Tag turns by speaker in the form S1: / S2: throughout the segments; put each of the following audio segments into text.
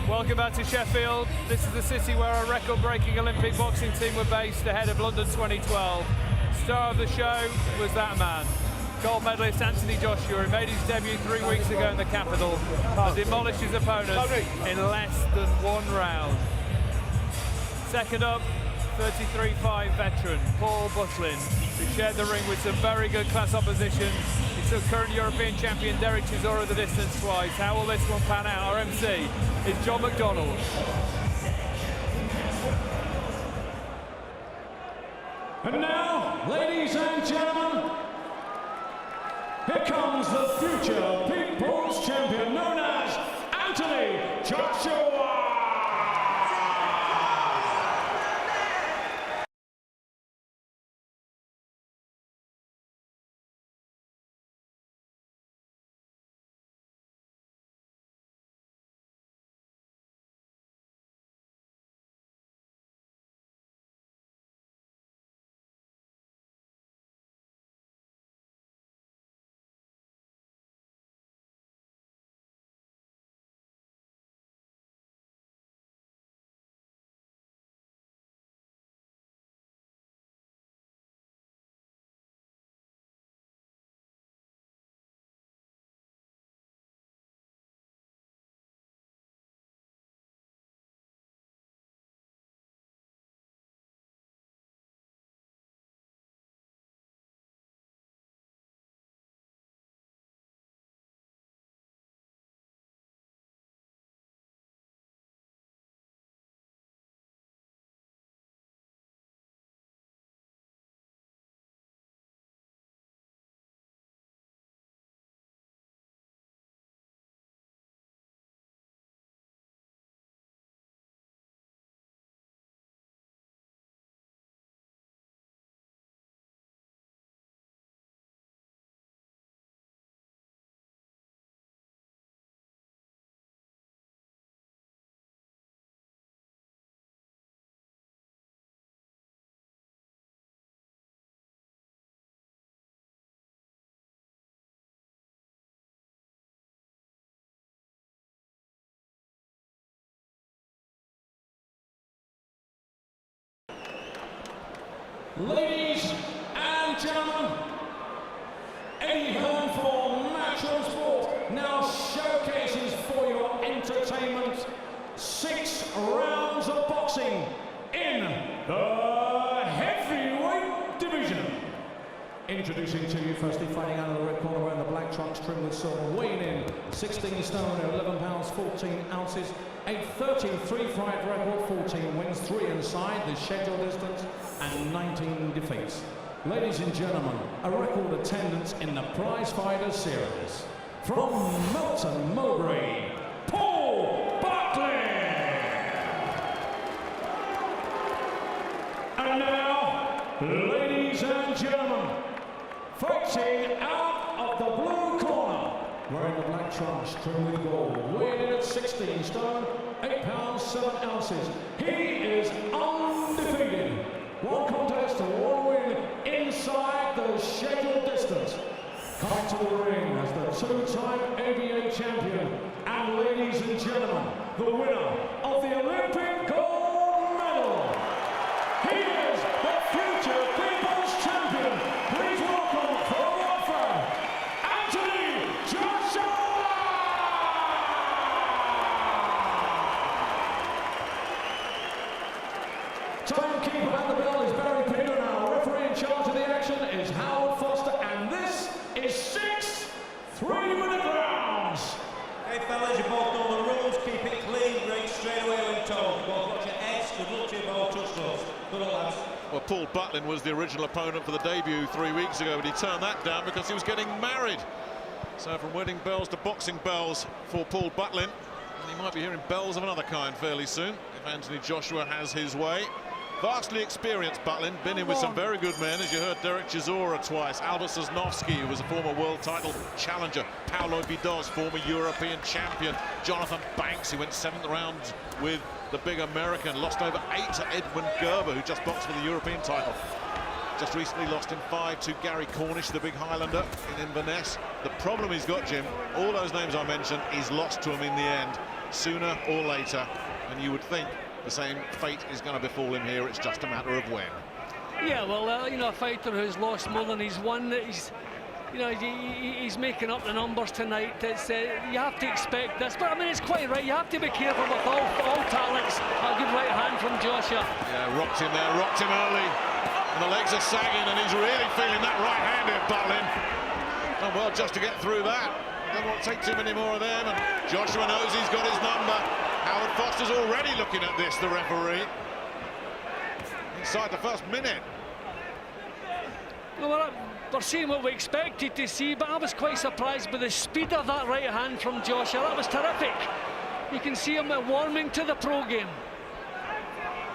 S1: Welcome back to Sheffield. This is the city where a record-breaking Olympic boxing team were based ahead of London 2012. Star of the show was that man, gold medalist Anthony Joshua, who made his debut 3 weeks ago in the capital and demolished his opponent in less than 1 round. Second up, 33-5 veteran Paul Baatlin, who shared the ring with some very good class opposition. He took current European champion Derek Chisora the distance twice. How will this one pan out? Our MC is John McDonald.
S2: And now, ladies and gentlemen, here comes the future People's Champion, known as Anthony Joshua! Ladies and gentlemen, Eddie Hearn for Natural Sport now showcases for your entertainment 6 rounds of boxing in the heavyweight division. Introducing to you, firstly fighting out of the red corner wearing the black trunks trimmed with silver, weighing in 16 stone and 11 pounds 14 ounces, a 13-3 fight record, 14 wins, 3 inside the scheduled distance and 19 defeats. Ladies and gentlemen, a record attendance in the prize fighter series. From Melton Mowbray, Paul Baatlin. And now, ladies and gentlemen, fighting out of the blue corner, wearing the black trunks trimmed with gold, weighing in at 16 stone, 8 pounds 7 ounces. He is undefeated. 1 contest, 1 win inside the scheduled distance. Coming to the ring as the 2-time ABA champion, and ladies and gentlemen, the winner of the Olympic gold medal. He is the future People's Champion. Please welcome from Watford, Anthony Joshua! Timekeeper at the bell is Barry Peter now. Referee in charge of the action is Howard Foster, and this is 6 3-minute rounds.
S3: Hey fellas, you both know the rules. Keep it clean, ring straight away when told. Both watch your heads, good luck to you both, touch gloves. Good luck, lads.
S4: Well, Paul Baatlin was the original opponent for the debut 3 weeks ago, but he turned that down because he was getting married. So from wedding bells to boxing bells for Paul Baatlin, and he might be hearing bells of another kind fairly soon if Anthony Joshua has his way. Vastly experienced Baatlin, been in with some very good men, as you heard Derek Chisora twice, Albert Sosnowski, who was a former world title challenger, Paulo Vidos, former European champion, Jonathan Banks, who went 7th round with the big American, lost over 8 to Edwin Gerber, who just boxed for the European title. Just recently lost in 5 to Gary Cornish, the big Highlander in Inverness. The problem he's got, Jim, all those names I mentioned, he's lost to him in the end. sooner or later, and you would think the same fate is going to befall him here. It's just a matter of when.
S5: Yeah, well, you know, a fighter who's lost more than he's won, you know, he's making up the numbers tonight. It's you have to expect this, but I mean, it's quite right. You have to be careful with all talents. A good right hand from Joshua.
S4: Yeah, rocked him there, rocked him early, and the legs are sagging, and he's really feeling that right hand here, Buttlin. Oh well, just to get through that. They won't take too many more of them, and Joshua knows he's got his number. Howard Foster's already looking at this, the referee. Inside the first minute.
S5: Well, we're seeing what we expected to see, but I was quite surprised by the speed of that right hand from Joshua. That was terrific. You can see him warming to the pro game.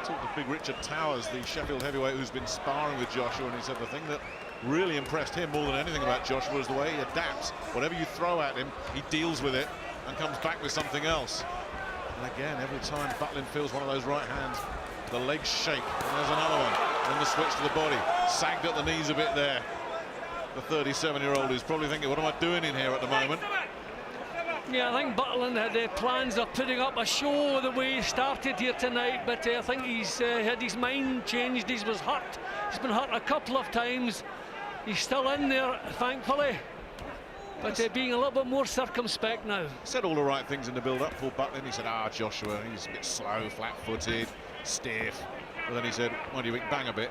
S4: Talked to big Richard Towers, the Sheffield heavyweight who's been sparring with Joshua, and he said the thing that really impressed him more than anything about Joshua is the way he adapts. Whatever you throw at him, he deals with it and comes back with something else. And again, every time Buttlin feels one of those right hands, the legs shake, and there's another one. Then the switch to the body, sagged at the knees a bit there. The 37-year-old is probably thinking, what am I doing in here at the moment?
S5: Yeah, I think Buttlin had plans of putting up a show the way he started here tonight, but I think he's had his mind changed. He was hurt. He's been hurt a couple of times. He's still in there, thankfully, but being a little bit more circumspect now.
S4: Said all the right things in the build-up for Buttlin. He said, Joshua, he's a bit slow, flat-footed, stiff. But then he said, why do you bang a bit?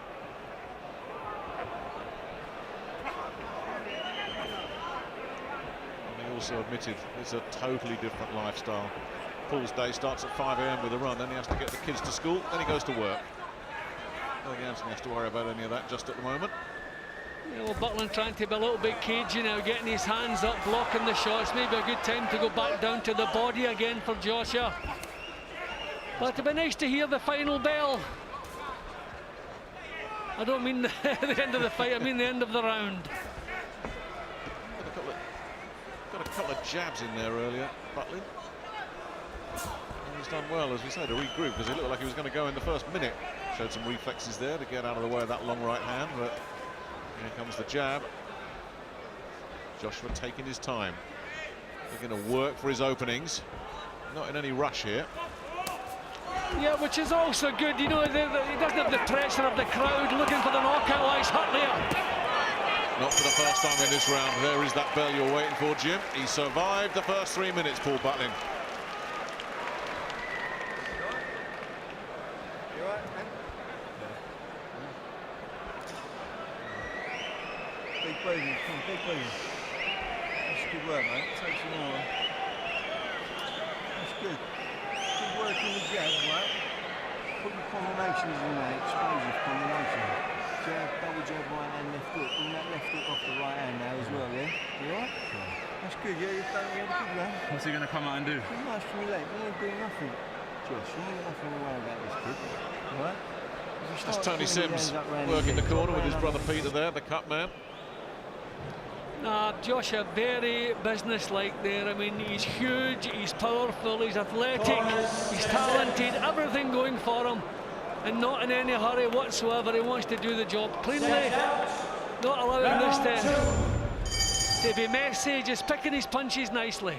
S4: And he also admitted it's a totally different lifestyle. Paul's day starts at 5 AM with a run, then he has to get the kids to school, then he goes to work. I don't think Anthony has to worry about any of that just at the moment.
S5: You know, Buttlin trying to be a little bit cagey now, getting his hands up, blocking the shots. Maybe a good time to go back down to the body again for Joshua. But it'd be nice to hear the final bell. I don't mean the end of the fight, I mean the end of the round.
S4: Got a couple of jabs in there earlier, Buttlin. And he's done well, as we say, to regroup, because he looked like he was going to go in the first minute. Showed some reflexes there to get out of the way of that long right hand, but here comes the jab. Joshua taking his time. They're going to work for his openings. Not in any rush here.
S5: Yeah, which is also good. You know, he doesn't have the pressure of the crowd looking for the knockout like he's hurt there.
S4: Not for the first time in this round. There is that bell you're waiting for, Jim. He survived the first 3 minutes, Paul Buttlin.
S6: You all right, man? Big pleasure, big pleasure. That's good work, mate. Take some more. That's good. Good work in the jab, right? Put your combinations in there, explosive combination. Jab, double jab, right hand, left hook. Bring that left hook off the right hand now as well, yeah? You alright? That's good, yeah, you've done it good, man.
S7: What's he going to come out and do?
S6: Too much from your leg, you ain't doing nothing. Josh, you ain't nothing to worry about this kid, alright?
S4: That's Tony Sims working the corner with his brother Peter there, the cut man.
S5: Joshua, very business-like there. I mean, he's huge, he's powerful, he's athletic, he's talented, everything going for him, and not in any hurry whatsoever. He wants to do the job cleanly, not allowing this to be messy, just picking his punches nicely.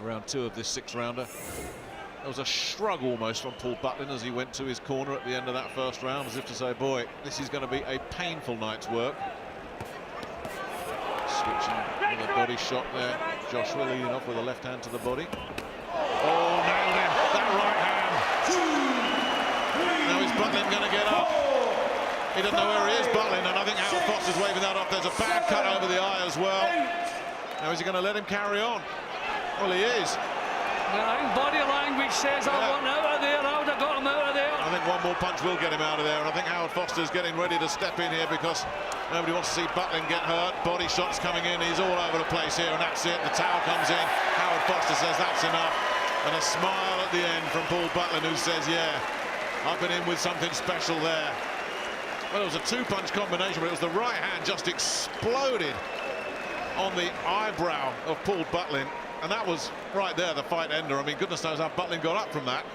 S4: Round 2 of this 6-rounder. There was a shrug almost from Paul Buttlin as he went to his corner at the end of that first round, as if to say, boy, this is going to be a painful night's work. Switching with a body shot there. Joshua leading off with a left hand to the body. Oh, nailed him. That right hand. Now is Buttlin going to get up? He doesn't know where he is, Buttlin, and I think Howard Foster's waving that off. There's a bad cut over the eye as well. Now is he going to let him carry on? Well, he is.
S5: Well, I think body language says, I want out of there. I would have got him out of there.
S4: I think one more punch will get him out of there, and I think Howard Foster's getting ready to step in here because nobody wants to see Buttlin get hurt. Body shots coming in, he's all over the place here, and that's it. The towel comes in. Howard Foster says that's enough, and a smile at the end from Paul Buttlin, who says, yeah, I've been in with something special there. Well, it was a 2-punch combination, but it was the right hand just exploded on the eyebrow of Paul Buttlin. And that was right there, the fight ender. I mean, goodness knows how Buttlin got up from that.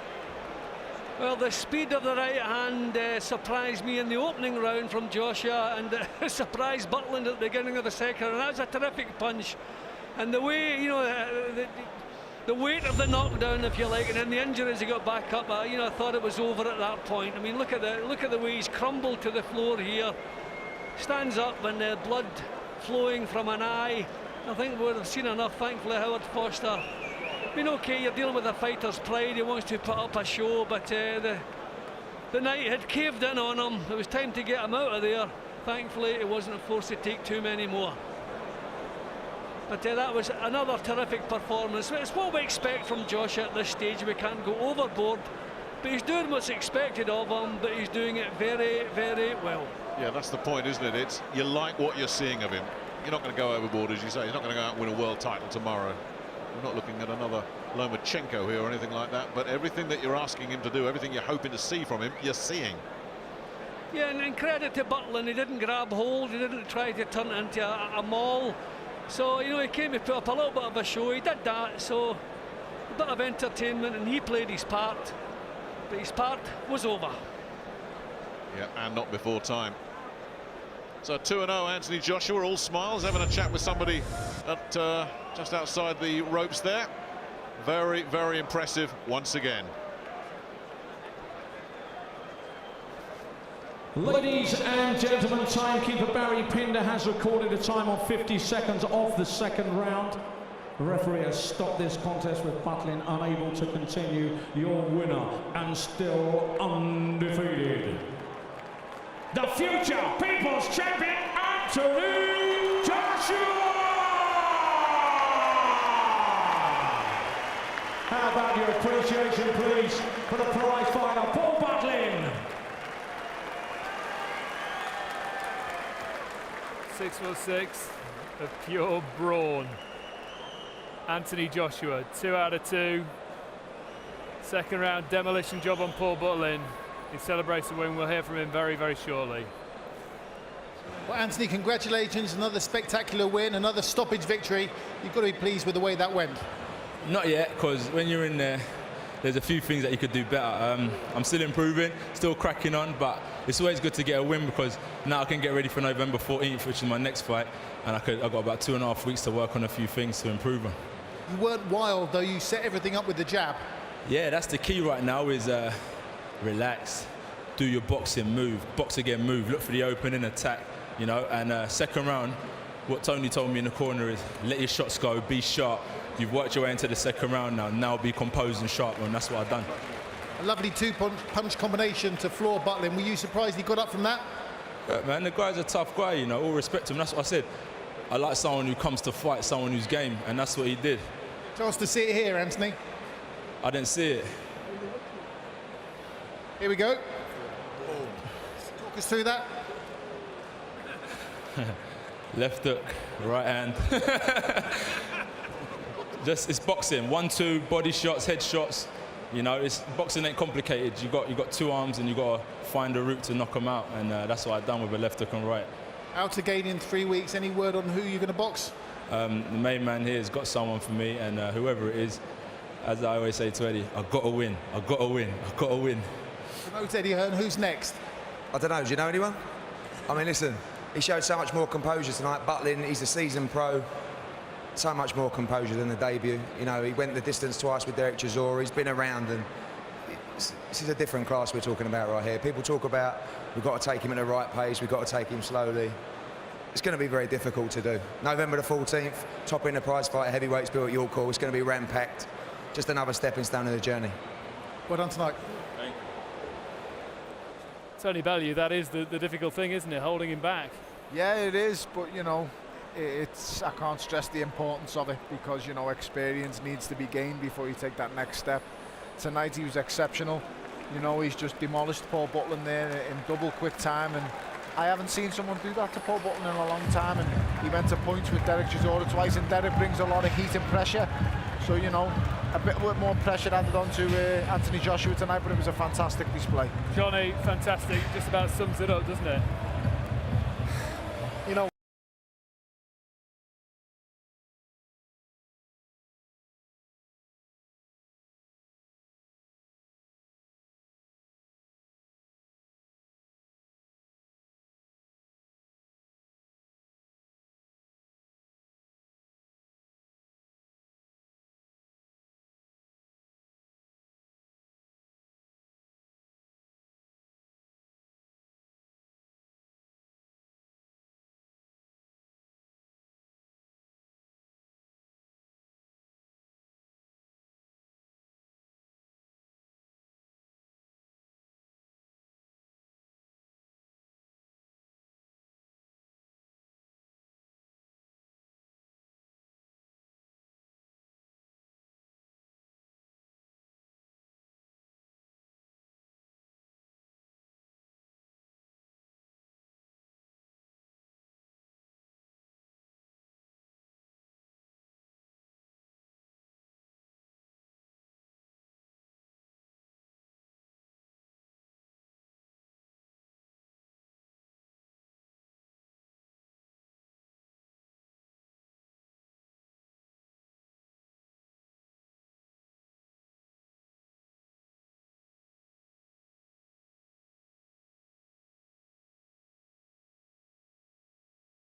S5: Well, the speed of the right hand surprised me in the opening round from Joshua, and surprised Buttlin at the beginning of the second. And that's a terrific punch. And the way, you know, the weight of the knockdown, if you like, and then the injuries he got back up. You know, I thought it was over at that point. I mean, look at the way he's crumbled to the floor here. Stands up and blood flowing from an eye. I think we've seen enough, thankfully. Howard Foster, I mean, okay, you're dealing with a fighter's pride. He wants to put up a show, but the night had caved in on him. It was time to get him out of there. Thankfully, he wasn't forced to take too many more. But that was another terrific performance. It's what we expect from Josh at this stage. We can't go overboard, but he's doing what's expected of him, but he's doing it very, very well.
S4: Yeah, that's the point, isn't it? It's you like what you're seeing of him. You're not going to go overboard, as you say. He's not going to go out and win a world title tomorrow. We're not looking at another Lomachenko here or anything like that, but everything that you're asking him to do, everything you're hoping to see from him, you're seeing.
S5: Yeah, and credit to Butland. He didn't grab hold. He didn't try to turn it into a maul. So, you know, he came to put up a little bit of a show. He did that, so a bit of entertainment, and he played his part. But his part was over.
S4: Yeah, and not before time. So 2-0 Anthony Joshua, all smiles, having a chat with somebody at just outside the ropes there. Very, very impressive once again.
S2: Ladies and gentlemen, timekeeper Barry Pinder has recorded a time of 50 seconds of the second round. The referee has stopped this contest with Buttlin unable to continue. Your winner and still undefeated, the future People's Champion, Anthony Joshua! How about your appreciation, please, for the prize fighter, Paul Buttlin?
S1: 6'6" of pure brawn. Anthony Joshua, 2 out of 2. Second round demolition job on Paul Buttlin. He celebrates the win. We'll hear from him very, very shortly.
S7: Well, Anthony, congratulations. Another spectacular win, another stoppage victory. You've got to be pleased with the way that went.
S8: Not yet, because when you're in there, there's a few things that you could do better. I'm still improving, still cracking on, but it's always good to get a win because now I can get ready for November 14th, which is my next fight, and I've got about 2.5 weeks to work on a few things to improve on.
S7: You weren't wild, though. You set everything up with the jab.
S8: Yeah, that's the key right now is relax, do your boxing, move, box again, move, look for the opening, attack, you know, and second round, what Tony told me in the corner is let your shots go, be sharp. You've worked your way into the second round now be composed and sharp, and that's what I've done.
S7: A lovely two-punch combination to floor Buttlin. Were you surprised he got up from that?
S8: Yeah, man, the guy's a tough guy, you know, all respect to him. That's what I said. I like someone who comes to fight, someone who's game, and that's what he did.
S7: Chance to see it here, Anthony.
S8: I didn't see it.
S7: Here we go. Talk us through that.
S8: Left hook, right hand. It's boxing. 1-2, body shots, head shots. You know, boxing ain't complicated. You got two arms and you got to find a route to knock them out, and that's what I've done with a left hook and right.
S7: Out again in 3 weeks. Any word on who you're going to box?
S8: The main man here has got someone for me, and whoever it is, as I always say to Eddie, I've got to win. I've got to win. I've got to win.
S7: Promote Eddie Hearn. Who's next?
S9: I don't know. Do you know anyone? I mean, listen, he showed so much more composure tonight. Buttlin, he's a seasoned pro. So much more composure than the debut. You know, he went the distance twice with Derek Chisora. He's been around, and this is a different class we're talking about right here. People talk about we've got to take him at the right pace, we've got to take him slowly. It's going to be very difficult to do. November the 14th, top in the prize fight, heavyweights bill at York Hall. It's going to be ram-packed. Just another stepping stone of the journey.
S7: Well done tonight.
S8: Thank you.
S1: Tony Bellew, that is the difficult thing, isn't it? Holding him back.
S10: Yeah, it is, but you know, I can't stress the importance of it because, you know, experience needs to be gained before you take that next step. Tonight he was exceptional. You know, he's just demolished Paul Buttlin there in double quick time, and I haven't seen someone do that to Paul Buttlin in a long time, and he went to points with Derek Chisora twice, and Derek brings a lot of heat and pressure. So, you know, a bit more pressure added on to Anthony Joshua tonight, but it was a fantastic display.
S1: Johnny, fantastic. Just about sums it up, doesn't it?